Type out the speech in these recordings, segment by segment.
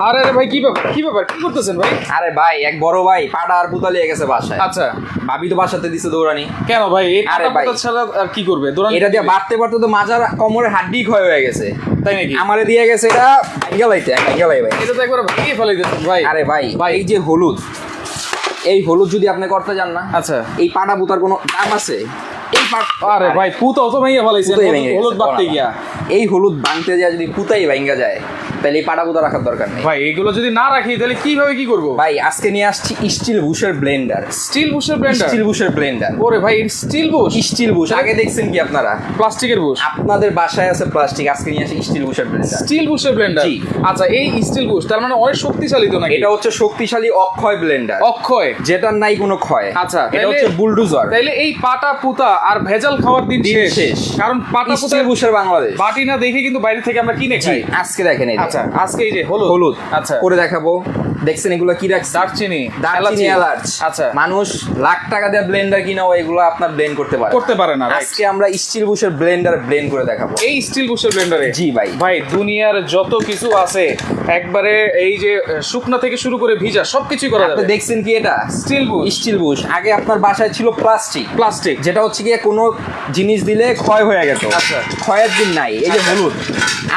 আরে আরে ভাই কি ব্যাপার কি করতেছেন ভাই? আরে ভাই এক বড় ভাই পাড়া আর পুতা লিয়ে গেছে বাসায়। আচ্ছা ভাবি তো বাসাতে দিছে দৌড়ানি। কেন ভাই এই আরে কাটা ভাই। পাতা ছাড়া আর কি করবে? দৌড়ানি এটা দিয়ে বাড়তে বাড়তে তো মাজার কোমরের হাড্ডি ক্ষয় হয়ে গেছে। তাই নাকি? আমারে দিয়ে গেছে এটা গেলাই ভাই। এটা তো একবার ভাঙিয়ে ফেলে দিতেন ভাই। আরে ভাই এই যে হলুদ, এই হলুদ যদি আপনি করতে যান না, আচ্ছা এই পাটা পুতার কোনো দাম আছে? এই আরে ভাই পুতাও তো ভাঙিয়ে ফেলাইছেন পুতাই ভেঙে হলুদ গেছে, বাড়তে গিয়া। এই হলুদ ভাঙতে যা যদি পুতাই ভাঙ্গা যায় তাহলে এই পাটা পুতা রাখার দরকার নেই ভাই এগুলো যদি না রাখি তাহলে কিভাবে কি করব? ভাই। আজকে নিয়ে আসছি স্টিল বুশের ব্লেন্ডার। স্টিল বুশের ব্লেন্ডার? স্টিল বুশের ব্লেন্ডার। ওরে ভাই স্টিল বুশ? স্টিল বুশ আগে দেখছেন কি আপনারা? প্লাস্টিকের বুশ। আপনাদের বাসায় আছে প্লাস্টিক, আজকে নিয়ে আসি স্টিল বুশের ব্লেন্ডার। স্টিল বুশের ব্লেন্ডার? জি। আচ্ছা এই স্টিল বুশ তার মানে অনেক শক্তিশালী তো নাকি? এটা হচ্ছে শক্তিশালী অক্ষয় ব্লেন্ডার, অক্ষয়, যেটার নাই কোনো ক্ষয়। আচ্ছা এটা হচ্ছে বুলডোজার। তাইলে এই পাটা পুতা আর ভেজাল খাওয়ার দিন শেষ। কারণ পাটা পুতা স্টিল বুশের বাংলাদেশ বাটি না দেখে কিন্তু বাইরে থেকে আমরা কিনে জি। খাই। আজকে দেখেন এই যে। আচ্ছা আজকে এই যে হলুদ হলুদ আচ্ছা করে দেখাবো। দেখছেন এগুলো কি রাখছে? দারচিনি দারচিনি, এলাচ। আচ্ছা মানুষ লাখ টাকা দিয়ে ব্লেন্ডার কিনাও এগুলো আপনার ব্লেন্ড করতে পারে না right? আজকে আমরা স্টিল বুশের ব্লেন্ডার ব্লেন্ড করে দেখাবো। এই স্টিল বুশের ব্লেন্ডারে জি ভাই। ভাই দুনিয়ার যত কিছু আছে একবারে এই যে শুকনা থেকে শুরু করে ভিজা সবকিছু করা আপনি যাবে। দেখছেন কি এটা? Still Bush. Still Bush. আগে আপনার বাসায় ছিল প্লাস্টিক, যেটা হচ্ছে গিয়ে কোনো জিনিস দিলে ক্ষয় হয়ে গেছে। আচ্ছা। ক্ষয়ের দিন নাই। এই যে হলুদ,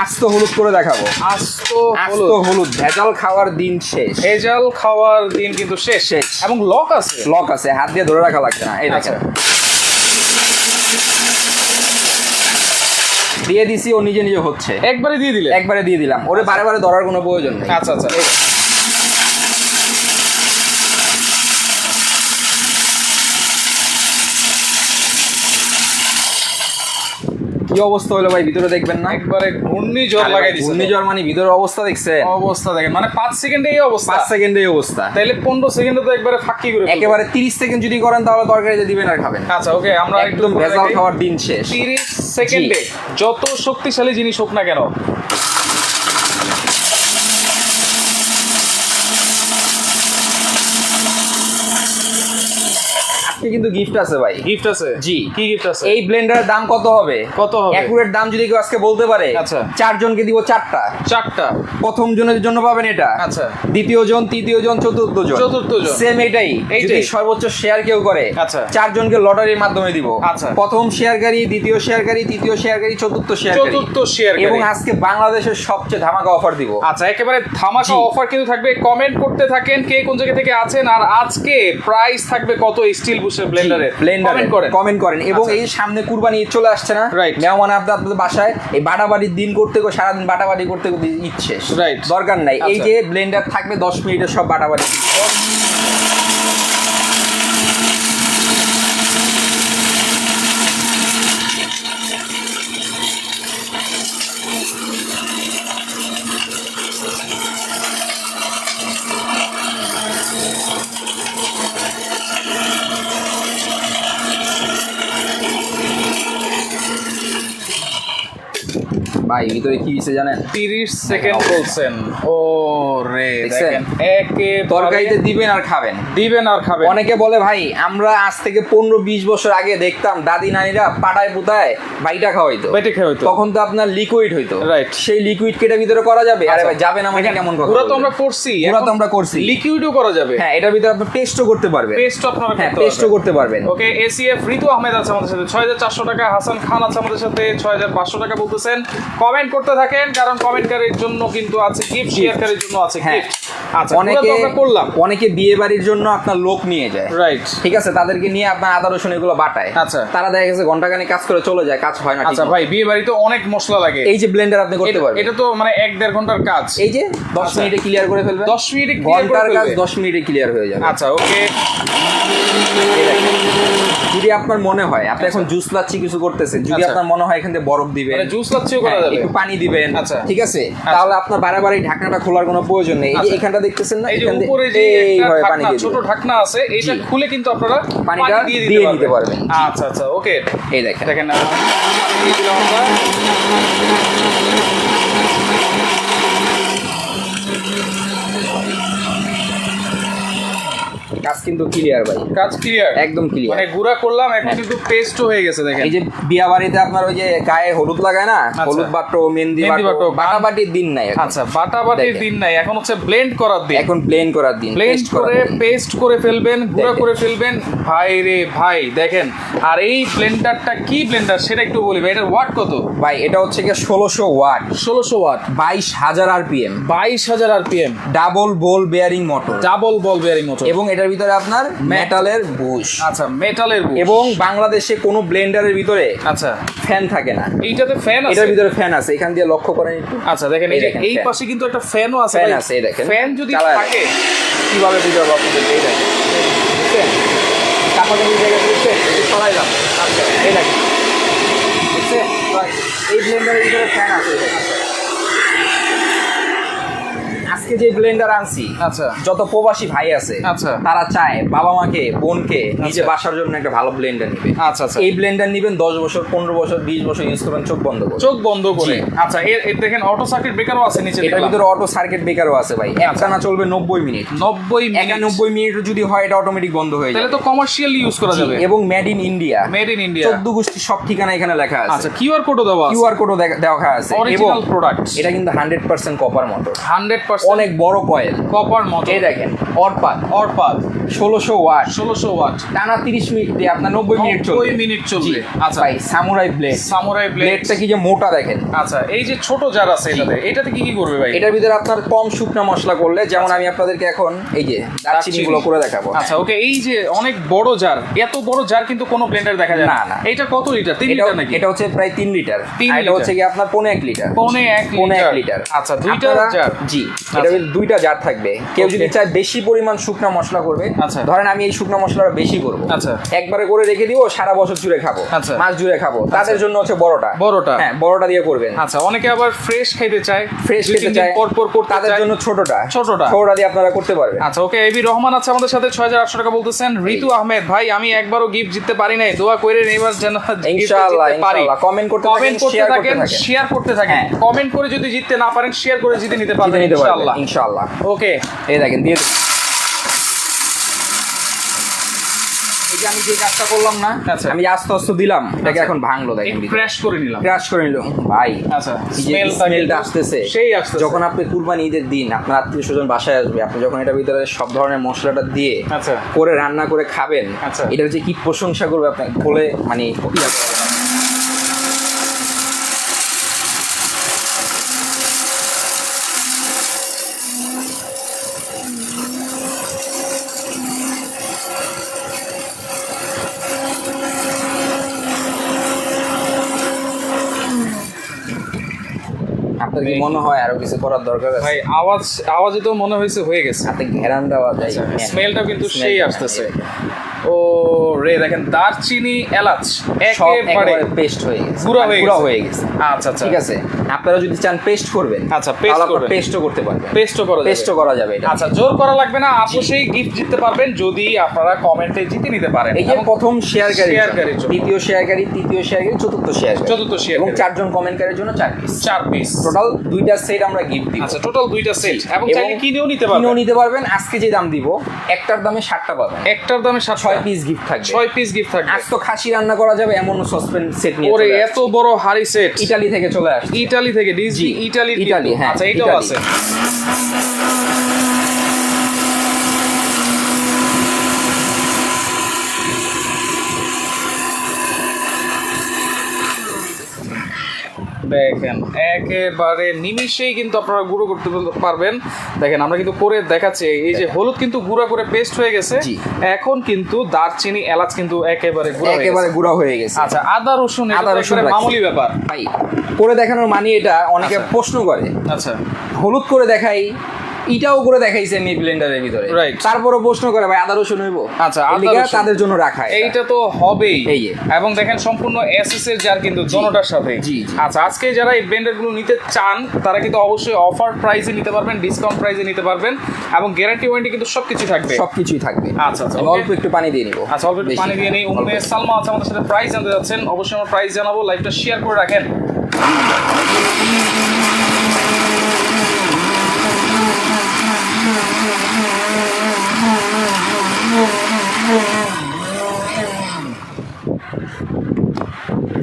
আস্ত হলুদ করে দেখাবো। আস্ত হলুদ। ভেজাল খাওয়ার দিন শেষ। ভেজাল খাওয়ার দিন কিন্তু শেষ শেষ। এবং লক আছে। লক আছে, হাত দিয়ে ধরে রাখা লাগছে না। এই আচ্ছা দেখেন দিয়ে দিছি, ও নিজে নিজে হচ্ছে। একবারে দিয়ে দিলে? একবারে দিয়ে দিলাম, ওরে বারে বারে ধরার কোনো প্রয়োজন নেই। আচ্ছা আচ্ছা কি অবস্থা হলো ভাই, ভিতরে দেখবেন না? একবারে ঘূর্ণিঝড় লাগাই দিছে। ঘূর্ণিঝড় মানে ভিতরের অবস্থা দেখছেন? অবস্থা দেখেন মানে 5 সেকেন্ডে এই অবস্থা। 5 সেকেন্ডে এই অবস্থা। তাইলে 15 সেকেন্ডে তো একবারে ফাঁকি করে ফেলবে। একেবারে 30 সেকেন্ড যদি করেন তাহলে তরকারিতে দিবেন আর খাবেন। আচ্ছা ওকে আমরা একদম ভেজাল খাওয়ার দিন শেষ। 30 সেকেন্ডে যত শক্তিশালী জিনিস হোক না কেন আজকে কিন্তু গিফট আছে ভাই। গিফট আছে? জি। কি গিফট আছে? এই ব্লেন্ডারের দাম কত হবে? কত হবে? একুরেট দাম যদি কেউ আজকে বলতে পারে, আচ্ছা। 4 জনকে দিব 4টা। 4টা। প্রথম জনের জন্য পাবেন এটা, আচ্ছা। দ্বিতীয় জন, তৃতীয় জন, চতুর্থ জন সেম এটাই। যদি সর্বোচ্চ শেয়ার কেউ করে, আচ্ছা, 4 জনকে লটারির মাধ্যমে দিব। আচ্ছা। প্রথম শেয়ারকারী, দ্বিতীয় শেয়ারকারী, তৃতীয় শেয়ারকারী, চতুর্থ শেয়ারকারী। এবং আজকে বাংলাদেশের সবচেয়ে ধামাকা অফার দিব। আচ্ছা একেবারে ধামাকা অফার কিন্তু থাকবে। কমেন্ট করতে থাকেন কে কোন জায়গা থেকে আছেন আর আজকে প্রাইস থাকবে কত স্টিল বুশের ব্লেন্ডারে। কমেন্ট করেন। এবং এই সামনে কুরবানি ঈদ চলে আসছে না, মেহমান আপনাদের বাসায় এই বাটাবাড়ির দিন করতে সারাদিন বাটাবাড়ি করতে ঈদ শেষ, দরকার নাই। এই যে ব্লেন্ডার থাকবে 10 মিনিটের সব বাটাবাড়ি। ভাই ভিতরে কি দিছে জানেন? 30 সেকেন্ড বলছেন। ও রে দেখেন একে তরকারিতে দিবেন আর খাবেন। অনেকে বলে ভাই আমরা আজ থেকে 15-20 বছর আগে দেখতাম দাদি নানিরা পাটায় পুতায় বাইটা খাওয়াইতো। তখন তো আপনার লিকুইড হইতো। সেই লিকুইড কেটে ভিতরে করা যাবে? আরে ভাই যাবে না মানে কেমন কথা? পুরো তো আমরা করছি। লিকুইডও করা যাবে। হ্যাঁ এটার ভিতরে আপনি পেস্টও করতে পারবেন। পেস্টও করতে পারবেন। ওকে এসিএফ ঋতু আহমেদ আছে আমাদের সাথে 6400 টাকা, হাসান খান আছে আমাদের সাথে 6500 টাকা বলতেছেন। কমেন্ট করতে থাকেন কারণ কমেন্টকারীর জন্য কিন্তু আছে গিফট, শেয়ারকারীর জন্য আছে গিফট। আচ্ছা অনেকে বিয়ে বাড়ির জন্য আপনার লোক নিয়ে যায়, রাইট? ঠিক আছে, তাদেরকে নিয়ে আপনার আদা রসুন এগুলো বাটায়। আচ্ছা তারা দেখা গেছে ঘন্টাখানেক কাজ করে চলে যায়, কাজ হয় না। আচ্ছা ভাই বিয়ে বাড়িতে অনেক মশলা লাগে। এই যে ব্লেন্ডার আপনি করতে পারবেন। এটা তো মানে 1-1.5 ঘন্টার কাজ। এই যে 10 মিনিটে ক্লিয়ার করে ফেলবেন। 10 মিনিটে ঘন্টার কাজ 10 মিনিটে ক্লিয়ার হয়ে যাবে। আচ্ছা ওকে যদি আপনার মনে হয় আপনি এখন জুস লাচ্ছি কিছু করতেছেন, যদি আপনার মনে হয় এখান থেকে বরফ দিবেন, মানে জুস লাচ্ছিও করা যাবে, একটু পানি দিবেন, আচ্ছা ঠিক আছে, তাহলে আপনার বারবারই ঢাকনাটা খোলার কোনো প্রয়োজন নেই। এই যে এখানটা দেখতেছেন না, এই যে উপরে যে একটা ঢাকনা ছোট ঢাকনা আছে এটা খুলে কিন্তু আপনারা পানিটা দিয়ে দিতে পারবেন। আচ্ছা আচ্ছা ওকে এই দেখেন দেখেন দিয়ে দিলাম আমরা। কাজ কিন্তু ক্লিয়ার ভাই, কাজ ক্লিয়ার, একদম ক্লিয়ার। মানে গুঁড়া করলাম এখন কিন্তু পেস্টও হয়ে গেছে দেখেন। এই যে বিয়া বাড়িতে আপনার ওই যে গায়ে হলুদ লাগায় না, হলুদ বাটো, মেহেন্দি বাটো, বাটাবাটির দিন নাই। আচ্ছা, বাটাবাটির দিন নাই, এখন হচ্ছে ব্লেন্ড করার দিন। এখন ব্লেন্ড করার দিন, ব্লেন্ড করে পেস্ট করে ফেলবেন, গুঁড়া করে ফেলবেন। ভাই রে ভাই দেখেন। আর এই ব্লেন্ডারটা কি ব্লেন্ডার সেটা একটু বলি ভাই, এটার ওয়াট কত? ভাই এটা হচ্ছে কি 1600 watt, 1600 watt, 22000 RPM, 22000 RPM, double ball bearing motor, double ball bearing motor, এবং এটার ভিতরে আপনার মেটালের বুশ। আচ্ছা, মেটালের বুশ। এবং বাংলাদেশে কোনো ব্লেন্ডারের ভিতরে আচ্ছা ফ্যান থাকে না, এইটাতে ফ্যান আছে, এটার ভিতরে ফ্যান আছে, এখান দিয়ে লক্ষ্য করেন একটু। আচ্ছা দেখেন, এই পাশে কিন্তু একটা ফ্যানও আছে, ফ্যান আছে, এই দেখেন। ফ্যান যদি থাকে কিভাবে বুঝাবো আপনাদের, এই দেখেন, বুঝছেন? কাপড় এই জায়গায় বুঝছেন, সরাইলাম। আচ্ছা, এই দেখেন, বুঝছেন? এই ব্লেন্ডারের ভিতরে ফ্যান আছে, এই দেখেন। আজকে যে ব্লেন্ডার আনছি, আচ্ছা, যত প্রবাসী ভাই আছে, আচ্ছা, তারা চায় বাবা মাকে, বোনকে নিজে বাসার জন্য একটা ভালো ব্লেন্ডার নিবে। আচ্ছা আচ্ছা, এই ব্লেন্ডার নিবেন 10 বছর, 15 বছর, 20 বছর ইউজ করবেন চোখ বন্ধ করে, চোখ বন্ধ করে। আচ্ছা, এর দেখেন অটো সার্কিট ব্রেকারও আছে নিচে, এটার ভিতরে অটো সার্কিট ব্রেকারও আছে ভাই। একটানা চলবে 90 মিনিট, 90 মিনিট যদি হয় এটা অটোমেটিক বন্ধ হয়ে যাবে, তাহলে তো কমার্শিয়ালি ইউজ করা যাবে। এবং made in India, made in India, 14 গোষ্ঠী সব ঠিকানা এখানে লেখা আছে। আচ্ছা, কিউআর কোডও দেওয়া আছে, কিউআর কোডও দেওয়া আছে। Original product. এটা কিন্তু 100% কপার মোটর, 100% অনেক বড় কয়েল, কপার মোটর। এই দেখেন, অরপাত 1600 ওয়াট, 1600 ওয়াট, টানা 30 মিনিট দিয়ে আপনার 90 মিনিট চলবে। 90 মিনিট চলবে। আচ্ছা ভাই, সামুরাই ব্লেড, সামুরাই ব্লেডটা কি যে মোটা দেখেন। আচ্ছা, এই যে ছোট জার আছে এটাতে কি কি করবে ভাই? এটার ভিতরে আপনার কম শুকনা মশলা করলে, যেমন আমি আপনাদেরকে এখন এই যে দারচিনি গুলো করে দেখাবো। আচ্ছা ওকে, এই যে অনেক বড় জার, এত বড় জার কিন্তু কোনো ব্লেন্ডার দেখা যায় না। না, এটা কত লিটার? 3 লিটার নাকি? এটা হচ্ছে প্রায় 3 লিটার, আর এটা হচ্ছে কি আপনার 1.5 লিটার। 1.5 লিটার। আচ্ছা, দুইটা জার। জি, এটা দুইটা জার থাকবে। কেউ যদি চায় বেশি পরিমাণ শুকনা মশলা করবে, আচ্ছা, ধরেন আমি এই শুকনা মশলাটা বেশি করব, আচ্ছা, একবারে করে রেখে দিব, সারা বছর জুড়ে খাবো, আচ্ছা, মাস জুড়ে খাবো, তাদের জন্য হচ্ছে বড়টা। হ্যাঁ, বড়টা দিয়ে করবেন। আচ্ছা, অনেকে আবার ফ্রেশ খাইতে চায়, ফ্রেশ খেতে চায়, পরপর করতে তাদের জন্য ছোটটা দিয়ে আপনারা করতে পারবেন। আচ্ছা ওকে, এবি রহমান আছে আমাদের সাথে, 6800 টাকা বলতেছেন। ঋতু আহমেদ ভাই, আমি একবারও গিফট জিততে পারি নাই, দোয়া কইরেন এবার যেন ইনশাআল্লাহ। কমেন্ট করতে থাকেন, শেয়ার করতে থাকেন। কমেন্ট করে যদি জিততে না পারেন, শেয়ার করে জিতে নিতে পারবেন ইনশাআল্লাহ। ওকে, এই দেখেন দিয়ে দিন। এই যে আমি যে কাজটা করলাম না, আমি আস্তে আস্তে দিলাম, এটাকে এখন ভাঙলো, দেখেন ক্র্যাশ করে নিলাম, ভাই। আচ্ছা, স্মেলটা আসতেছে, যখন আপনি কুরবানি ঈদের দিন আপনার আত্মীয় স্বজন বাসায় আসবে, আপনি যখন এটার ভিতরে সব ধরনের মশলাটা দিয়ে করে রান্না করে খাবেন, এটার যে কি প্রশংসা করবে আপনাকে বলে মানে আপনার কি মনে হয় আরো কিছু করার দরকার আছে? ভাই আওয়াজে তো মনে হয়েছে হয়ে গেছে, হাতে ঘেরানটা আওয়াজ, স্মেলটা কিন্তু সেই আসতেছে। ও রে, দেখেন দারচিনি এলাচ একেবারে পেস্ট হয়ে গেছে, গুঁড়া হয়ে গেছে। আচ্ছা আচ্ছা, ঠিক আছে, আপনারা যদি চান পেস্ট করবেন, আচ্ছা পেস্টও করতে পারবেন, পেস্টও করা যাবে এটা। আচ্ছা, জোর করা লাগবে না, অবশ্যই গিফট জিততে পারবেন যদি আপনারা কমেন্টে জিতে নিতে পারেন। এই যে প্রথম শেয়ারকারী, দ্বিতীয় শেয়ারকারী, তৃতীয় শেয়ারকারী, চতুর্থ শেয়ারকারী, এবং 4 জন কমেন্টকারীর জন্য 4 পিস টোটাল 2টা সেট আমরা গিফট দিব। আচ্ছা, টোটাল 2টা সেট, এবং চাইলে কিনেও নিতে পারবেন। আজকে যে দাম দিব, একটার দামে 7টা পাবেন, একটার দামে 6 পিস গিফট থাকবে, 6 পিস গিফট থাকবে। আজ তো খাসি রান্না করা যাবে এমন সসপেন সেট নিয়ে ওরে, এত বড় হাড়ি সেট ইতালি থেকে চলে আসছে, ইতালি থেকে, ডিজি ইতালি। হ্যাঁ, আচ্ছা, এটাও আছে। দেখেন একেবারে নিমিশেই কিন্তু আপনারা গুঁড়ো করতে পারবেন। দেখেন আমরা কিন্তু করে দেখাচ্ছি, এই যে হলুদ কিন্তু গুঁড়া করে পেস্ট হয়ে গেছে, এখন কিন্তু দারচিনি এলাচ কিন্তু একেবারে গুঁড়া হয়ে গেছে। আচ্ছা, আদা রসুন মামুলি ব্যাপার ভাই, করে দেখানোর মানে এটা অনেকে প্রশ্ন করে। আচ্ছা, হলুদ করে দেখাই, এটাও করে দেখাইছে আমি ব্লেন্ডারের ভিতরে, তারপরও প্রশ্ন করে ভাই আদা রসুন হইব। আচ্ছা, তাদের জন্য রাখা, এইটা তো হবেই। এবং দেখেন সম্পূর্ণ এসএস এর জার কিন্তু দোনোটার সাথে। আচ্ছা, আজকে যারা এই ব্লেন্ডার গুলো নিতে চান তারা কিন্তু অবশ্যই অফার প্রাইসে নিতে পারবেন, ডিসকাউন্ট প্রাইসে নিতে পারবেন, এবং গ্যারান্টি ওয়ারেন্টি কিন্তু সবকিছুই থাকবে। আচ্ছা আচ্ছা, অল্প একটু পানি দিয়ে নিব। আচ্ছা, অল্প একটু পানি দিয়ে নিই। উম্মে সালমা আছে আমাদের সাথে, প্রাইস জানতে যাচ্ছেন, অবশ্যই আমরা প্রাইস জানাবো, লাইভটা শেয়ার করে রাখেন।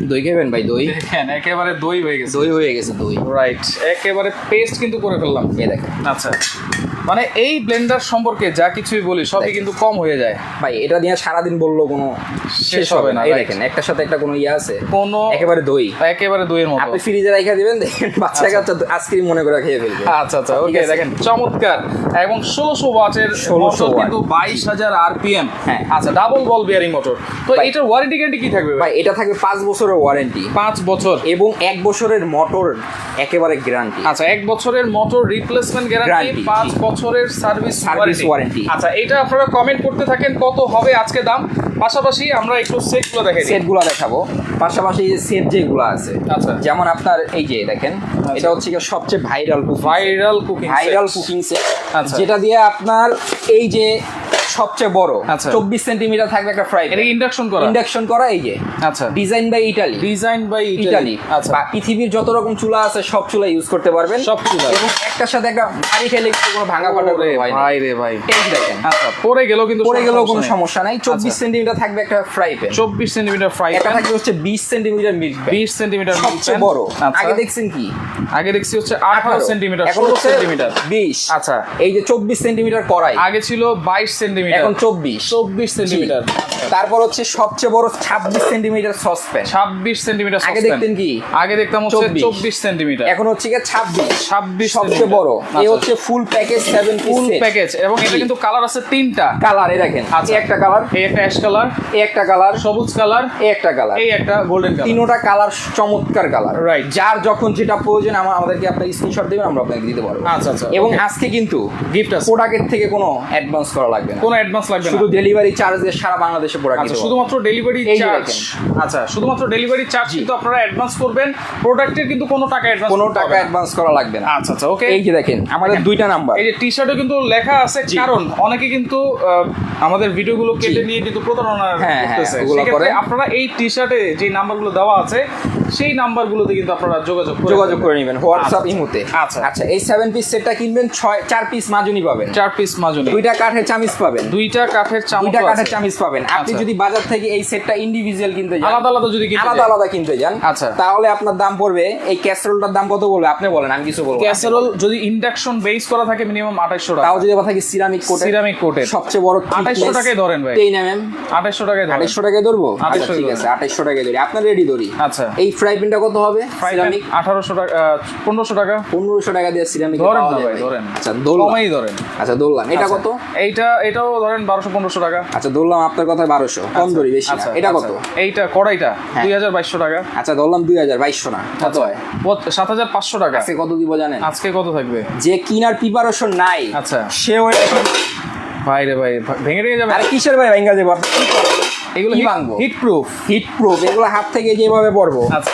দই খাবেন ভাই? দই দেখেন একেবারে দই হয়ে গেছে, দই হয়ে গেছে, দই রাইট, একেবারে পেস্ট কিন্তু করে ফেললাম। এই দেখেন, আচ্ছা, মানে এই ব্লেন্ডার সম্পর্কে যা কিছুই বলি সবই কিন্তু কম হয়ে যায় ভাই। এটা দিয়ে সারাদিন বললো কোনো শেষ হবে না। এই right? দেখেন একটার সাথে একটা কোনো ইয়ে আছে, কোনো একেবারে দই, একেবারে দইয়ের মতো। আপনি ফ্রিজে রাখা দিবেন, দেখেন বাচ্চা কাচ্চা আজকে মনে করে খেয়ে ফেলবে। আচ্ছা আচ্ছা, ওকে, দেখেন চমৎকার। এবং 1600 ওয়াটের 1600 মোটর, ওয়াট, কিন্তু 22000 আরপিএম। হ্যাঁ। আচ্ছা, ডাবল বল বিয়ারিং মোটর। তো ভাই, এটার ওয়ারেন্টি গ্যারান্টি কি থাকবে ভাই? এটা থাকবে 5 বছরের ওয়ারেন্টি, 5 বছর, এবং 1 বছরের মোটর একেবারে গ্যারান্টি। আচ্ছা, 1 বছরের মোটর রিপ্লেসমেন্ট গ্যারান্টি, Guarantee, 5 জি। বছরের সার্ভিস Service warranty। আচ্ছা, এটা আপনারা কমেন্ট করতে থাকেন কত হবে আজকে দাম। পাশাপাশি আমরা একটু সেটগুলো দেখাই দিই। সেটগুলো দেখাবো, পাশাপাশি এই যে সেট যেগুলো আছে, আচ্ছা। যেমন আপনার এই যে দেখেন, এটা হচ্ছে কি সবচেয়ে ভাইরাল ভাইরাল কুকিং সেট, আচ্ছা। যেটা দিয়ে আপনার এই যে সবচেয়ে বড় আচ্ছা। 24 সেন্টিমিটার থাকবে একটা ফ্রাই এটা ইন্ডাকশন করা, ইন্ডাকশন করা। এই যে আচ্ছা, design by Italy, design by Italy. আচ্ছা, বা পৃথিবীর যত রকম চুলা আছে সব চুলা ইউজ করতে পারবেন, সব চুলা। এবং একটার সাথে একটা ভারী খেলে কিন্তু কোনো ভাঙা ফাটা ওরে হয় না। ভাই রে ভাই, এই যে দেখেন, আচ্ছা, পড়ে গেলেও কিন্তু পড়ে গেলেও কোনো নেই। সমস্যা নাই। 24 সেন্টিমিটার থাকবে একটা ফ্রাই প্যান, 24 সেন্টিমিটার ফ্রাই এটা প্যান, থাকবে হচ্ছে 20 সেন্টিমিটার মিল্ক প্যান, 20 সেন্টিমিটার সবচেয়ে বড়। আচ্ছা, আগে দেখছেন কি, আগে দেখছি হচ্ছে 18 সেন্টিমিটার, এখন 16 হচ্ছে সেন্টিমিটার। 20। আচ্ছা, এই যে 24 সেন্টিমিটার কড়াই, আগে ছিল 22 সেন্টিমিটার, এখন 24 সেন্টিমিটার। তারপর হচ্ছে সবচেয়ে বড় 26 সেন্টিমিটার সসপ্যান, 26 সেন্টিমিটার। আগে দেখতেন কি, আগে দেখতাম হচ্ছে 24 সেন্টিমিটার, এখন হচ্ছে কি 26 সবচেয়ে সেন্টিমিটার। বড়। এই আচ্ছা, হচ্ছে full package 7 piece full set package. এবং এটা কিন্তু কালার আছে 3টা কালার। এই দেখেন, আচ্ছা। এই একটা কালার, এই একটা অ্যাশ কালার, এই একটা কালার, সবুজ কালার, এই একটা কালার, এই একটা গোল্ডেন কালার। তিনোটা কালার চমৎকার কালার। Right. যার যখন যেটা প্রয়োজন আমাদেরকে আপনার স্ক্রিনশট দিবেন, আমরা আপনাকে দিতে পারবো। আচ্ছা আচ্ছা, এবং okay। আজকে কিন্তু গিফট আছে, প্রোডাক্টের থেকে কোনো অ্যাডভান্স করা লাগবে না, কোনো অ্যাডভান্স লাগবে না, শুধু ডেলিভারি চার্জ দিয়ে সারা বাংলাদেশে প্রোডাক্ট আচ্ছা, দিতে পারবো। শুধুমাত্র ডেলিভারি এই যে চার্জ। দেখেন। আচ্ছা, শুধুমাত্র ডেলিভারি চার্জ কিন্তু আপনারা অ্যাডভান্স করবেন, প্রোডাক্টের কিন্তু কোনো টাকা অ্যাডভান্স, কোনো টাকা অ্যাডভান্স করা লাগবে না। আচ্ছা আচ্ছা, ওকে। এই যে দেখেন আমাদের দুইটা নাম্বার, এই যে টি শার্টে কিন্তু লেখা আছে, জি। কারণ অনেকে কিন্তু আমাদের ভিডিওগুলো কেটে নিয়ে কিন্তু প্রতারণা হ্যাঁ, করতেছে। ওগুলো সেক্ষেত্রে করে। আপনারা এই টি শার্টে যে নাম্বারগুলো দেওয়া আছে সেই নাম্বারগুলোতে কিন্তু আপনারা যোগাযোগ করে নেবেন হোয়াটসঅ্যাপ আচ্ছা, ইমোতে। আচ্ছা। আচ্ছা, এই 7 পিস সেটটা কিনবেন, 4 পিস মাজুনি পাবেন, 4 পিস মাজুনি, দুইটা কাঠের চামিচ পাবেন, দুইটা কাঠের চামচ, দুইটা কাঠের চামিচ পাবেন। আপনি আচ্ছা। যদি বাজার থেকে এই সেটটা ইন্ডিভিজুয়াল কিনতে যান, আলাদা আলাদা যদি কিনতে আলাদা যান, আলাদা কিনতে যান, আচ্ছা। তাহলে আপনার দাম পড়বে, এই ক্যাসেরোলটার দাম কত বলবে আপনি বলেন, আমি কিছু বলবো না। ক্যাসেরোল যদি ইন্ডাকশন বেস করা থাকে মিনিমাম 2800 টাকা, তাও যদি কথা কি সিরামিক কোটের, সিরামিক কোটের সবচেয়ে বড় 2800 টাকায় ধরেন ভাই, 10 mm 2800 টাকায় ধরেন। 2800 টাকায় ধরবো। 2800 আচ্ছা, ঠিক ধরেন। আছে, 2800 টাকায় ধরি, আপনার রেডি ধরি। আচ্ছা, এই ফ্রাই প্যানটা কত হবে? সিরামিক 1800 টাকা, 1500 টাকা 1500 টাকা দিয়ে সিরামিক ধরেন পাওয়া না যায় ভাই, ধরেন, আচ্ছা, দোললাম। কমেই ধরেন। আচ্ছা, দোললাম। এটা আচ্ছা, কত? এটাও ধরেন 1200-1500 টাকা। আচ্ছা, ধরলাম আপনার কথায় 1200, কম ধরি, বেশি না। আচ্ছা, এটা আচ্ছা। কত? এইটা কড়াইটা হ্যাঁ। 2200 টাকা। আচ্ছা, ধরলাম 2200 না, কত হয়? 7500 টাকা। আজকে কত দিব জানেন? আজকে কত থাকবে? যে কিনার প্রিপারেশন নাই, আচ্ছা। সেও ভাই রে ভাই, ভেঙে ভেঙে যাবে। আরে কিসের ভাই ভাঙ্গা দেবো? আপনি কি করবেন? এগুলো কি ভাঙবো? Heat proof. হিট প্রুফ, এগুলো হাত থেকে যেভাবে পড়বো, আচ্ছা,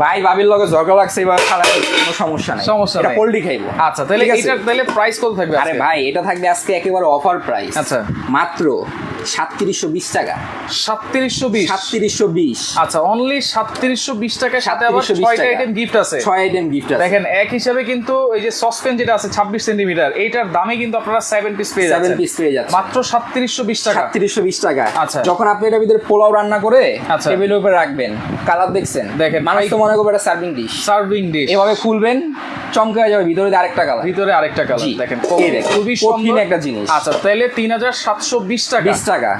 ভাই ভাবির লগে ঝগড়া লাগছে, এবার খারাপ কোনো সমস্যা নাই, সমস্যা এটা নাই। পোল্ট্রি খাইবো। আচ্ছা, তাহলে ঠিক আছে? এটার তাহলে প্রাইস কত থাকবে আরে আজকে? ভাই, এটা থাকবে আজকে একেবারে অফার প্রাইস। আচ্ছা। মাত্র 3720 টাকা। 3720। 3720। আচ্ছা, অনলি 3720 টাকার সাথে আবার 3720 6টা টাকা। আইটেম গিফট আছে। 6 আইটেম গিফট আছে। দেখেন, এক হিসাবে কিন্তু এই যে সসপেন যেটা আছে 26 সেন্টিমিটার, এইটার দামে কিন্তু আপনারা 7 পিস পেয়ে 7 যাচ্ছেন, পিস পেয়ে যাচ্ছে মাত্র 3720 টাকা। 3720 টাকা। আচ্ছা। যখন আপনি এটার ভিতরে পোলাও রান্না করে আচ্ছা। টেবিলের উপরে রাখবেন, কালার দেখছেন, দেখেন, মানুষ তো মনে করবে এটা সার্ভিং ডিশ। সার্ভিং ডিশ এভাবে খুলবেন, চমকে যাবে, ভিতরে দিয়ে আরেকটা কালার, ভিতরে আরেকটা কালার। জি। দেখেন, এই দেখেন, খুবই কঠিন সুন্দর একটা জিনিস। আচ্ছা, তাহলে 3720 টাকা, 20 টাকা,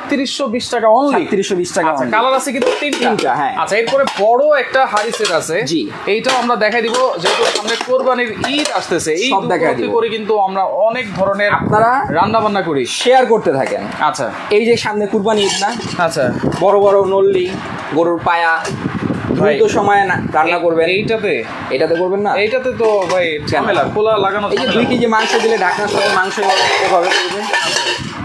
3720 টাকা অনলি। 3720 টাকা আচ্ছা, only। কালার আছে কিন্তু তিনটা, হ্যাঁ। আচ্ছা, এরপরে বড় একটা হাড়ি সেট আছে, জি। এইটাও আমরা দেখাই দিব, যেহেতু সামনে কোরবানির ঈদ আসতেছে, এই সব দেখাই দিব। করে কিন্তু আমরা অনেক ধরনের আপনারা রান্না বান্না করি। শেয়ার করতে থাকেন। আচ্ছা এই যে সামনে কুরবানি ঈদ না, আচ্ছা, বড় বড় নল্লি, গরুর পায়া, দ্রুত সময়ে রান্না করবেন। এটাতে করবেন না, এইটাতে তো ভাই ঝামেলা, খোলা লাগানো। এই যে 2 কেজি মাংস দিলে ঢাকনার সাথে মাংস এভাবে করবেন,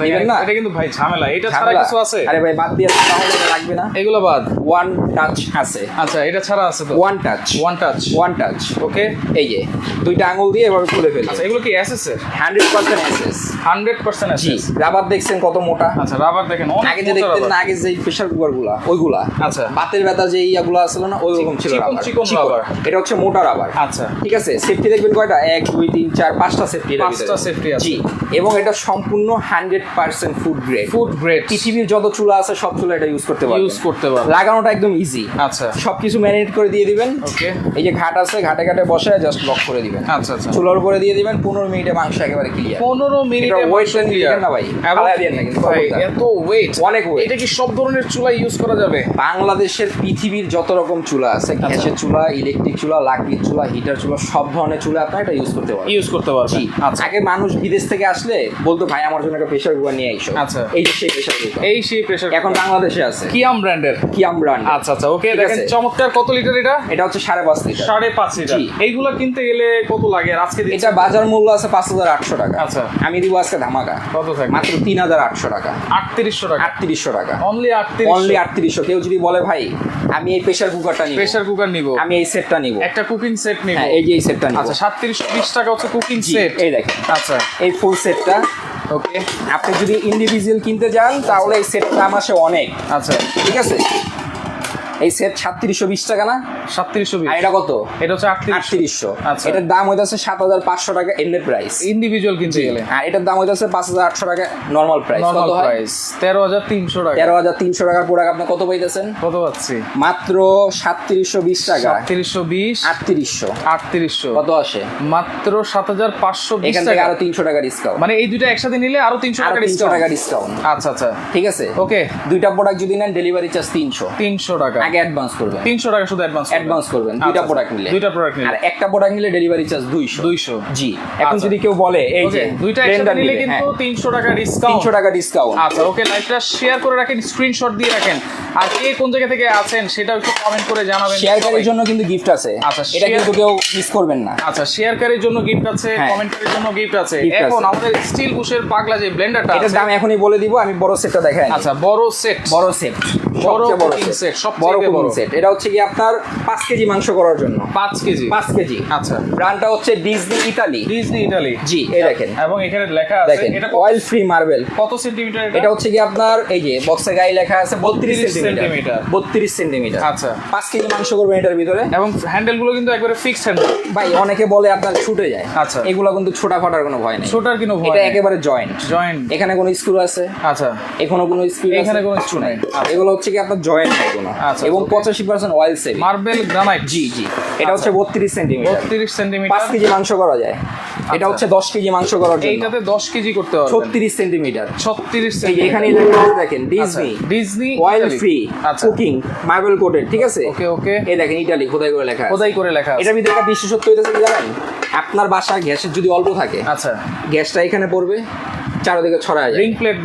নেবেন না? এটা কিন্তু ভাই ঝামেলা, এটা ছাড়া ঝামেলা। কিছু আছে? আরে ভাই, বাদ দিয়ে তাহলে এটা লাগবে না। এগুলো বাদ। ওয়ান টাচ আছে। আচ্ছা, এটা ছাড়া আছে তো ওয়ান টাচ, ওয়ান টাচ। ওকে, এই যে দুইটা আঙুল দিয়ে এভাবে খুলে ফেলি। আচ্ছা, এগুলো কি এসএস এর? 100% এসএস। 100% জি, এসএস। রাবার দেখছেন কত মোটা। আচ্ছা, রাবার দেখেন অনেক আগে যে দেখতেন না, আগে যে প্রেসার কুকার গুলা ওইগুলা, আচ্ছা, বাতের ব্যথা যে ইয়াগুলো আসলে না, ওই রকম ছিল রাবার, চিকন রাবার। এটা হচ্ছে মোটা রাবার। আচ্ছা, ঠিক আছে। সেফটি দেখবেন কয়টা, 1 2 3 4 5টা সেফটি, 5টা সেফটি আছে। জি, এবং এটা সম্পূর্ণ 100% ফুড গ্রেড। পৃথিবীর যত চুলা আছে সব চুলা এটা ইউজ করতে পারবেন। লাগানোটা একদম ইজি। আচ্ছা, সবকিছু ম্যারিনেট করে দিয়ে দিবেন। ওকে, এই যে ঘাট আছে, ঘাটে ঘাটে বসে জাস্ট লক করে দিবেন। আচ্ছা আচ্ছা, চুলার উপরে দিয়ে দিবেন, 15 মিনিটে মাংস একেবারে ক্লিয়ার। 15 মিনিটে ওয়েট ক্লিয়ার না ভাই, ফালায় দেন না কিন্তু ভাই, এত ওয়েট, অনেক ওয়েট। এটা কি সব ধরনের চুলা ইউজ করা যাবে? বাংলাদেশের পৃথিবীর যত রকম চুলা আছে, গ্যাসের চুলা, ইলেকট্রিক চুলা, লাকড়ির চুলা, হিটার চুলা, সব ধরনের চুলা আপনারা এটা ইউজ করতে পারবেন। আচ্ছা, আগে মানুষ বিদেশ থেকে আসলে বলতো ভাই আমার জন্য একটা প্রেসার কুকার নিয়ে আইসো। আচ্ছা, এই যে সেই প্রেসার কুকার, এই সেই প্রেসার এখন বাংলাদেশে আছে কিয়াম ব্র্যান্ডের। আচ্ছা আচ্ছা, ওকে, দেখেন চমৎকার। কত লিটার এটা? এটা হচ্ছে 5.5 লিটার। 5.5 লিটার। এইগুলা কিনতে গেলে কত লাগে? আর আজকে এটা বাজার মূল্য আছে 5,800 টাকা। আচ্ছা, আমি দিব আজকে ধামাকা। কত থাকে? মাত্র 3,800 টাকা। 3800 টাকা। 3800 টাকা অনলি 3800। কেউ যদি বলে ভাই আমি এই প্রেসার কুকারটা নিব, আমি এই সেটটা নিব, একটা কুকিং সেট নিব, হ্যাঁ এই যে এই সেটটা নিব। আচ্ছা, 3720 টাকা হচ্ছে কুকিং সেট। এই দেখেন, আচ্ছা, এই ফুল সেটটা। ওকে, আপনি যদি ইন্ডিভিজুয়াল কিনতে যান তাহলে এই সেটটা দাম আসে অনেক। আচ্ছা, ঠিক আছে। এই সেট 3720 টাকা না? 3720। আর এটা কত? এটা হচ্ছে 3800। আচ্ছা, এটার দাম হইতাছে 7500 টাকা এন্ড প্রাইস ইন্ডিভিজুয়াল কিনতে গেলে। আর এটার দাম হইতাছে 5800 টাকা নরমাল প্রাইস। কত হয়? 13300 টাকা। 13300 টাকার প্রোডাক্ট আপনি কত পাইতেছেন? কত পাচ্ছি? মাত্র 3720 টাকা। 3720, 3800 কত আসে? মাত্র 7520 এখান থেকে আরো 300 টাকা ডিসকাউন্ট। মানে এই দুটো একসাথে নিলে আরো 300 টাকা ডিসকাউন্ট। আচ্ছা আচ্ছা, ঠিক আছে। ওকে, দুইটা প্রোডাক্ট যদি নেন ডেলিভারি চার্জ 300 টাকা আগে অ্যাডভান্স করবেন। 300 টাকা শুধু অ্যাডভান্স করবেন দুইটা প্রোডাক্ট নিলে। আর একটা প্রোডাক্ট নিলে ডেলিভারি চার্জ 200। জি, এখন যদি কেউ বলে এই যে দুইটা একসাথে নিলে কিন্তু 300 টাকা ডিসকাউন্ট। 300 টাকা ডিসকাউন্ট। আচ্ছা, ওকে, লাইভটা শেয়ার করে রাখেন, স্ক্রিনশট দিয়ে রাখেন, আর কে কোন জায়গা থেকে আছেন সেটাও একটু কমেন্ট করে জানাবেন। শেয়ারকারীর জন্য কিন্তু গিফট আছে। আচ্ছা, এটা কিন্তু কেউ মিস করবেন না। আচ্ছা, শেয়ারকারীর জন্য গিফট আছে, কমেন্টের জন্য গিফট আছে। এখন আমাদের স্টিল বুশের পাগলা যে ব্লেন্ডারটা, এটার দাম এখনই বলে দিব। আমি বড় সেটটা দেখাই। আচ্ছা, বড় সেট, বড় সেট, সবচেয়ে বড় সেট। এটা হচ্ছে কি আপনার 5 কেজি মাংস করার জন্য। 5 কেজি। আচ্ছা, ব্র্যান্ডটা হচ্ছে ডিজনি ইতালি। জি, এই দেখেন, এবং এখানে লেখা আছে এটা অয়েল ফ্রি মার্বেল। কত সেন্টিমিটার এটা হচ্ছে কি আপনার এই যে বক্সের গায়ে লেখা আছে 32 সেন্টিমিটার। 32 সেন্টিমিটার। আচ্ছা, 5 কেজি মাংস করবেন এটার ভিতরে। এবং হ্যান্ডেল গুলো কিন্তু একবারে ফিক্সড হ্যান্ডেল। ভাই অনেকে বলে আপনার ছুটে যায়। আচ্ছা, এগুলো কিন্তু ছোটা ফাটার কোনো ভয় নেই। ছোটার কোনো ভয় নেই, এটা একেবারে জয়েন্ট। এখানে কোনো স্ক্রু আছে? আচ্ছা, এখানে কোনো স্ক্রু আছে? এখানে কোনো স্ক্রু নাই। এগুলো হচ্ছে কি আপনার জয়েন্ট নাই কোনো। আচ্ছা, এবং 85% অয়েল সেভ মার্বেল গ্রানাইট। জি। এটা হচ্ছে 32 সেন্টিমিটার। 5 কেজি মাংস করা যায়। এটা হচ্ছে 10 কেজি মাংস করার জন্য। এইটাতে 10 কেজি করতে পারবেন। 36 সেন্টিমিটার। 36 এই যে এখানে লেখা আছে দেখেন Disney oil free cooking marble coated. ঠিক আছে, ওকে, এই দেখেন ইতালি খোদাই করে লেখা আছে। এটার ভিতরে একটা বিশেষত্ব হইতেছে কি জানেন? আপনার বাসায় গ্যাসের যদি অল্প থাকে, আচ্ছা, গ্যাসটা এখানে পড়বে, চারিদিকে ছড়ায় যায়। রিং প্লেট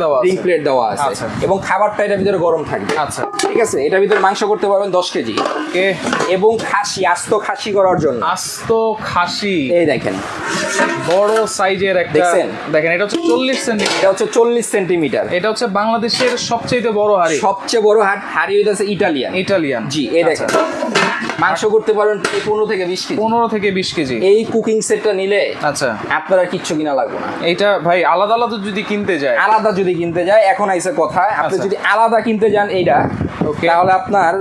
দেওয়া আছে। আচ্ছা, এবং খাবারটা এটার ভিতরে গরম থাকবে। আচ্ছা, ঠিক আছে। এটার ভিতরে মাংস করতে পারবেন 10 কেজি। ওকে, এবং আস্ত খাসি করার জন্য। আস্ত খাসি, এই দেখেন বড় সাইজের একটা। দেখেন এটা হচ্ছে 40 সেন্টিমিটার। এটা হচ্ছে 40 সেন্টিমিটার। এটা হচ্ছে বাংলাদেশের সবচেয়ে বড় হাড়ি। সবচেয়ে বড় হাড়ি হইতাছে ইটালিয়ান। জি, এই দেখেন মাংস করতে পারবেন 15 থেকে 20 কেজি। 15 থেকে 20 কেজি। এই কুকিং সেটটা নিলে আচ্ছা, আপনার আর কিচ্ছু কিনা লাগবে না। এইটা ভাই আলাদা যদি কিনতে যায়, এখন আইছে কথা, আপনি যদি আলাদা কিনতে যান এইটা, তাহলে আপনার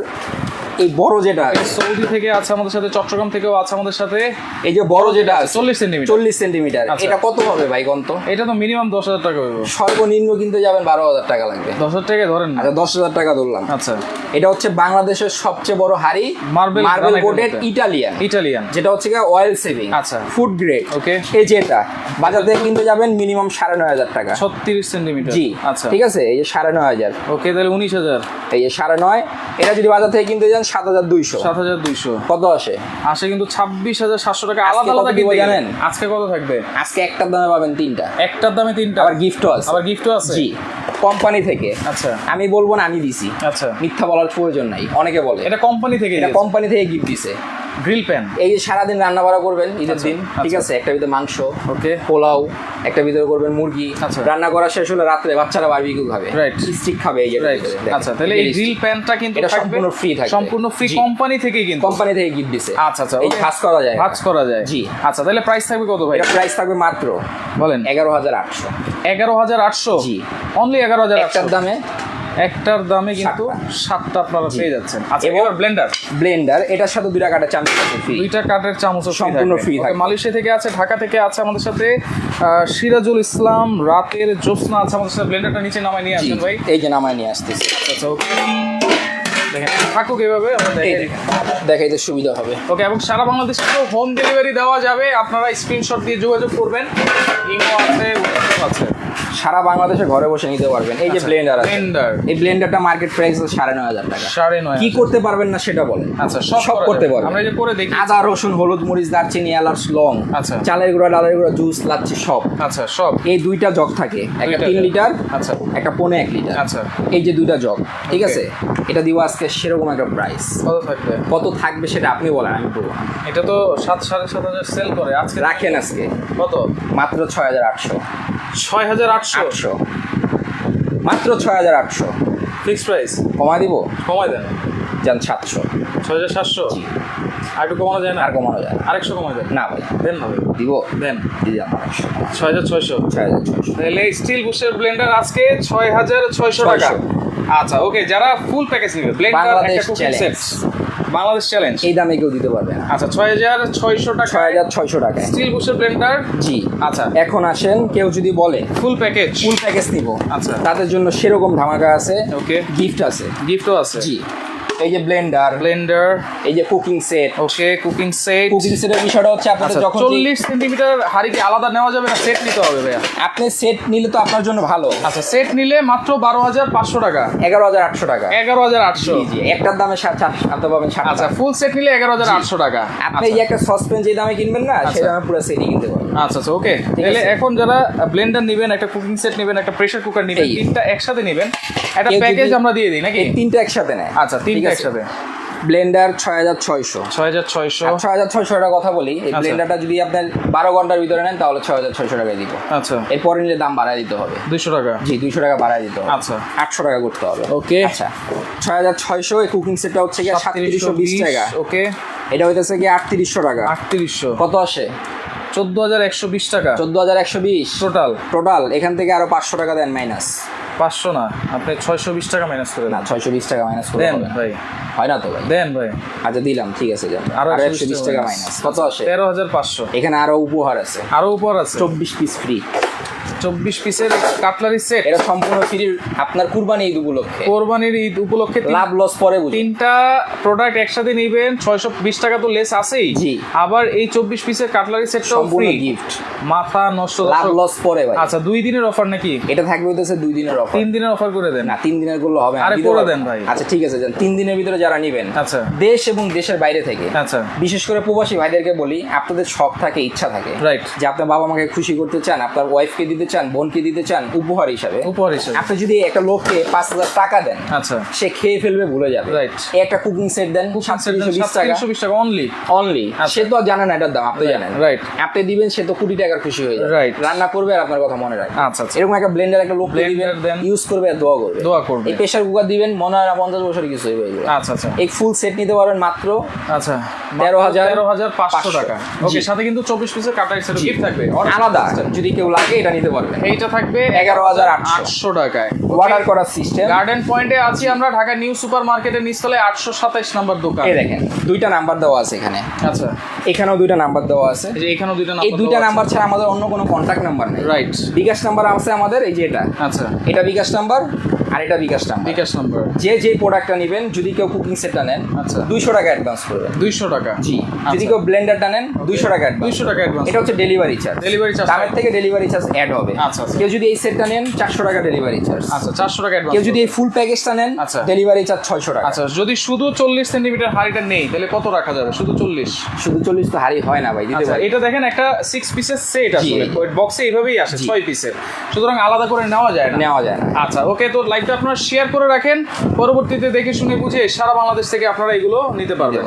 এই বড় যেটা সৌদি থেকে আছে আমাদের সাথে, চট্টগ্রাম থেকেও আছে আমাদের সাথে, এই যে বড় যেটা 40 সেন্টিমিটার, এটা কত হবে ভাই কোন? তো এটা তো মিনিমাম 10,000 টাকা হবে। সর্বনিম্ন কিনতে যাবেন 12,000 টাকা লাগবে। 10,000 টাকা ধরেন না। আচ্ছা, 10,000 টাকা ধরলাম। আচ্ছা, এটা হচ্ছে বাংলাদেশের সবচেয়ে বড় হাড়ি, মার্বেল কোটেড ইটালিয়ান, যেটা হচ্ছে অয়েল সেভিং। আচ্ছা, ফুড গ্রেড। ওকে, এই যেটা বাজার থেকে কিনতে যাবেন মিনিমাম 9,500 টাকা। 36 সেন্টিমিটার। জি, আচ্ছা, ঠিক আছে। এই যে 9,500। ওকে, তাহলে 19,000। এই যে 9,500। এটা যদি বাজার থেকে কিনতে যান 7,200। 7,200 কত আসে কিন্তু 26,700 টাকা। আলাদা দিব জানেন? আজকে কত থাকবে? আজকে একটার দামে পাবেন 3টা। একটার দামে 3টা, আবার গিফটও আছে। জি, কোম্পানি থেকে। আচ্ছা, আমি বলবো না আমি দিছি। আচ্ছা, মিথ্যা বলার প্রয়োজন নাই। অনেকে বলে এটা কোম্পানি থেকে গিফট দিছে। গ্রিল প্যান, এই যে সারাদিন রান্না বাড়া করবেন ঈদের দিন, ঠিক আছে, একটা ভিতরে মাংস, ওকে, পোলাও, একটা ভিতরে করবেন মুরগি, আচ্ছা। রান্না করা শেষ হলে রাত্রে বাচ্চারা বারবিকিউ খাবে, রাইট, স্টিক খাবে, এই যে রাইট। আচ্ছা, তাহলে এই গ্রিল প্যানটা কিন্তু এটা থাকবে সম্পূর্ণ ফ্রি থাকবে, সম্পূর্ণ ফ্রি, জি। কোম্পানি থেকেই কিন্তু, কোম্পানি থেকে গিফট দিছে। আচ্ছা আচ্ছা, এই ভাঁজ করা যায়, ভাঁজ করা যায়, জি। আচ্ছা, তাহলে প্রাইস থাকবে কত ভাই? এটা প্রাইস থাকবে মাত্র বলেন 11,800। 11,800, জি। অনলি 11,800 একটার দামে, একটার দামে কিন্তু 7টা আপনারা পেয়ে যাচ্ছেন। আচ্ছা, এবার ব্লেন্ডার, ব্লেন্ডার, এটার সাথে দুইটা কাটা চামচ আছে ফ্রি, দুইটা কাঠের চামচ সম্পূর্ণ free থাকবে। মালয়েশিয়া থেকে আছে, ঢাকা থেকে আছে আমাদের সাথে সিরাজুল ইসলাম, রাতের জ্যোৎস্না আছে আমাদের সাথে। ব্লেন্ডারটা নিচে নামায় নিয়ে আসেন ভাই। এই যে নামায় নিয়ে আসতেছি, আচ্ছা, ওকে, দেখেন থাকুক এভাবে, আমরা দেখাই দেখাইতে সুবিধা হবে। ওকে। এবং সারা বাংলাদেশে তো হোম ডেলিভারি দেওয়া যাবে, আপনারা স্ক্রিনশট দিয়ে যোগাযোগ করবেন, ইমো আছে, WhatsApp আছে, সারা বাংলাদেশে ঘরে বসে নিতে পারবেন। এই যে আচ্ছা, ব্লেন্ডার আছে, ব্লেন্ডার, এই ব্লেন্ডারটা মার্কেট প্রাইস 9,500 টাকা। 9,500 কি করতে পারবেন না সেটা বলেন। আচ্ছা, সব করতে পারবেন। আমরা এই যে করে দেখি। আদা, রসুন, হলুদ, মরিচ, দারচিনি, এলাচ, লং, আচ্ছা, চালের গুঁড়া, ডালের গুঁড়া, জুস, লাচ্ছি সব। আচ্ছা, সব এই দুইটা জগ থাকে, একটা 3 লিটার, আচ্ছা, একটা 1.5 লিটার। আচ্ছা, এই যে দুইটা জগ, ঠিক Okay. আছে, এটা দিব আজকে সেরকম একটা প্রাইস। কত থাকবে? কত থাকবে সেটা আপনি বলেন, আমি বলবো না। এটা তো 7,500 সেল করে, আজকে রাখেন আজকে কত? মাত্র 6,800। 6,800 800, মাত্র 6,800 ফিক্স প্রাইস। কমায় দিব, কমাই দেন, যান 700। 6,700, আর একটু কমানো যায় না? আর কমানো যায় না। আরেকশো কমাই দেন না ভাই, দেন না ভাই, দিব, দেন দিদি আমার 800, 6,600। 6,600। তাহলে স্টিল বুশের ব্লেন্ডার আজকে 6,600 টাকা। আচ্ছা, ওকে, যারা ফুল প্যাকেজ নেবে ব্লেন্ডার, বাংলাদেশ একটা cooking set, challenge, Bangladesh challenge, এই দামে কেউ দিতে পারবে না। আচ্ছা, 6,600 টাকা, 6,600 টাকায় স্টিল বুশের ব্লেন্ডার। জি। আচ্ছা, এখন আসেন, কেউ যদি বলে ফুল প্যাকেজ, ফুল প্যাকেজ নিব, আচ্ছা, তাদের জন্য সেরকম ধামাকা আছে, ওকে, গিফট আছে। গিফটও আছে। জি, এই যে ব্লেন্ডার, ব্লেন্ডার, এই যে কুকিং সেট। ওকে, কুকিং সেট। কুকিং সেটের বিষয়টা হচ্ছে আপনাদের আচ্ছা, যখন 40 সেন্টিমিটার হাঁড়ি কি আলাদা নেওয়া যাবে না সেট নিতে হবে ভাইয়া? আপনি সেট নিলে তো আপনার জন্য ভালো। আচ্ছা, সেট নিলে মাত্র 12,500 টাকা, 11,800 টাকা। 11,800। জি, একটার দামে 7 আপনি পাবেন 7। আচ্ছা, ফুল সেট নিলে 11,800 টাকা। আপনি এই একটা সসপ্যান যে দামে কিনবেন না, সেই আচ্ছা। দামে পুরো সেটই কিনতে পারবেন। আচ্ছা আচ্ছা, ওকে। ঠিক তাহলে আছে। এখন যারা ব্লেন্ডার নেবেন, একটা কুকিং সেট নেবেন, একটা প্রেসার কুকার নেবেন, এই। তিনটা একসাথে নেবেন, একটা কেউ যদি- প্যাকেজ আমরা দিয়ে দিই নাকি? এই তিনটা একসাথে নেয়। আচ্ছা, ঠিক তিনটা আছে। একসাথে ব্লেন্ডার 6,600। 6,600। 6,600 টাকা কথা বলি, এই আচ্ছা। ব্লেন্ডারটা যদি আপনার 12 ঘন্টার ভিতরে নেন তাহলে 6,600 টাকায় দিব। আচ্ছা, এরপরে নিলে দাম বাড়ায় দিতে হবে। 200 টাকা। জি, 200 টাকা বাড়ায় দিতে হবে। আচ্ছা, 800 টাকা করতে হবে। ওকে। আচ্ছা, 6,600। এই কুকিং সেটটা হচ্ছে কি 3720 টাকা। ওকে, এটা হইতেছে কি 3800 টাকা। 3800। কত আসে? 14,120 টাকা 14,120 টোটাল। টোটাল। এখান থেকে আরো 500 টাকা দেন মাইনাস। 500 না, আপনি 620 টাকা মাইনাস করে না, দেন। 620 টাকা মাইনাস করে দেন হবে না। ভাই, হয় না তো ভাই? দেন ভাই। আচ্ছা, দিলাম, ঠিক আছে, যান। আরো আরো 120 120 টাকা মাইনাস। কত আসে? 13,500। এখানে আরো উপহার আছে, আরো উপর আছে 24 পিস ফ্রি। 24 পিসের কাটলারি সেট, এটা সম্পূর্ণ ফ্রি আপনার কুরবানি ঈদ উপলক্ষে। কোরবানির ঈদ উপলক্ষে লাভ লস পরে বুঝি। তিনটা প্রোডাক্ট একসাথে নেবেন, 620 টাকা তো লেস আছেই। জি। আবার এই 24 পিসের কাটলারি সেটটাও সম্পূর্ণ ফ্রি, গিফট। মাথা নষ্ট। লাভ লস পরে ভাই। আচ্ছা, 2 দিনের অফার নাকি? এটা থাকবে হইতেছে 2 দিনের অফার। 3 দিনের অফার করে দেন না, 3 দিনের গুলো হবে না। আরে দিতে করে পারবো দেন না। ভাই। আচ্ছা, ঠিক আছে, যান। 3 দিনের ভিতরে যারা নেবেন, আচ্ছা দেশ এবং দেশের বাইরে থেকে, আচ্ছা, বিশেষ করে প্রবাসী ভাইদেরকে বলি, আপনাদের শখ থাকে, ইচ্ছা থাকে, রাইট, যে আপনার বাবা মাকে খুশি করতে চান, আপনার ওয়াইফকে দিতে চান, বোনকে দিতে চান উপহার হিসাবে। উপহার হিসেবে আপনি যদি একটা লোককে 5,000 টাকা দেন, আচ্ছা, সে খেয়ে ফেলবে, ভুলে যাবে। Right. এই একটা কুকিং সেট দেন 720 টাকা 720 টাকা অনলি। অনলি। সে তো আর জানে না এটার দাম, আপনি Right, জানেন। right. আপনি দিবেন, সে তো কোটি টাকার খুশি হয়ে যাবে। Right. রান্না করবে আর আপনার কথা মনে রাখবে। আচ্ছা আচ্ছা, এরকম একটা ব্লেন্ডার একটা লোককে Blender দিবেন, দেন। ইউজ করবে আর দোয়া করবে। দোয়া করবে। এই প্রেসার কুকার দিবেন, মনে হয় না 50 বছরে কিছু হয়ে যাবে। আচ্ছা আচ্ছা, এই ফুল সেট নিতে পারবেন মাত্র আচ্ছা, 13,500 টাকা। ওকে, জি। সাথে কিন্তু 24 পিসের কাটার সেট গিফট থাকবে আলাদা। যদি কেউ লাগে এটা নিতে পারবেন। এইটা থাকবে 11,800 টাকায়। অর্ডার করার সিস্টেম। গার্ডেন পয়েন্টে আছি আমরা, ঢাকা নিউ সুপার মার্কেটের নিচতলায় 827 নম্বর দোকান। এই দেখেন, দুইটা নাম্বার দেওয়া আছে এখানে। আচ্ছা, এখানেও দুইটা নাম্বার দেওয়া আছে। এই যে এখানেও দুইটা এই নাম্বার। দুইটা নাম্বার ছাড়া আমাদের অন্য কোনো কন্ট্যাক্ট নাম্বার নেই। রাইট, বিকাশ নাম্বার আছে আমাদের, এই যে এটা, আচ্ছা, এটা বিকাশ নাম্বার আর এটা বিকাশ নাম্বার। বিকাশ নাম্বার। যে প্রোডাক্টটা নেবেন, যদি কেউ কুকিং সেটটা নেন, আচ্ছা, 200 টাকা অ্যাডভান্স করবেন। 200 টাকা। জি। যদি আচ্ছা। কেউ ব্লেন্ডারটা নেন, 200 টাকা অ্যাডভান্স। 200 টাকা অ্যাডভান্স। এটা হচ্ছে ডেলিভারি চার্জ। ডেলিভারি চার্জ দামের থেকে ডেলিভারি চার্জ অ্যাড হবে। আচ্ছা, আচ্ছা। কেউ যদি এই সেটটা নেন, 400 টাকা ডেলিভারি চার্জ। আচ্ছা, 400 টাকা অ্যাডভান্স। কেউ যদি এই ফুল প্যাকেজটা নেন, আচ্ছা, ডেলিভারি চার্জ 600 টাকা। আচ্ছা, যদি শুধু 40 সেন্টিমিটার হাড়িটা নেই তাহলে কত রাখা যাবে? শুধু 40? শুধু 40 তো হারি হয় না ভাই, দিতে আচ্ছা, পারি। এটা দেখেন একটা 6 পিসের সেট জি। আসলে বক্সে এইভাবেই আসে, জি। 6 পিসের, সুতরাং আলাদা করে নেওয়া যায় না। নেওয়া যায় না। আচ্ছা, ওকে, তো লাইভটা আপনারা শেয়ার করে রাখেন, পরবর্তীতে দেখে শুনে বুঝে সারা বাংলাদেশ থেকে আপনারা এগুলো নিতে পারবেন।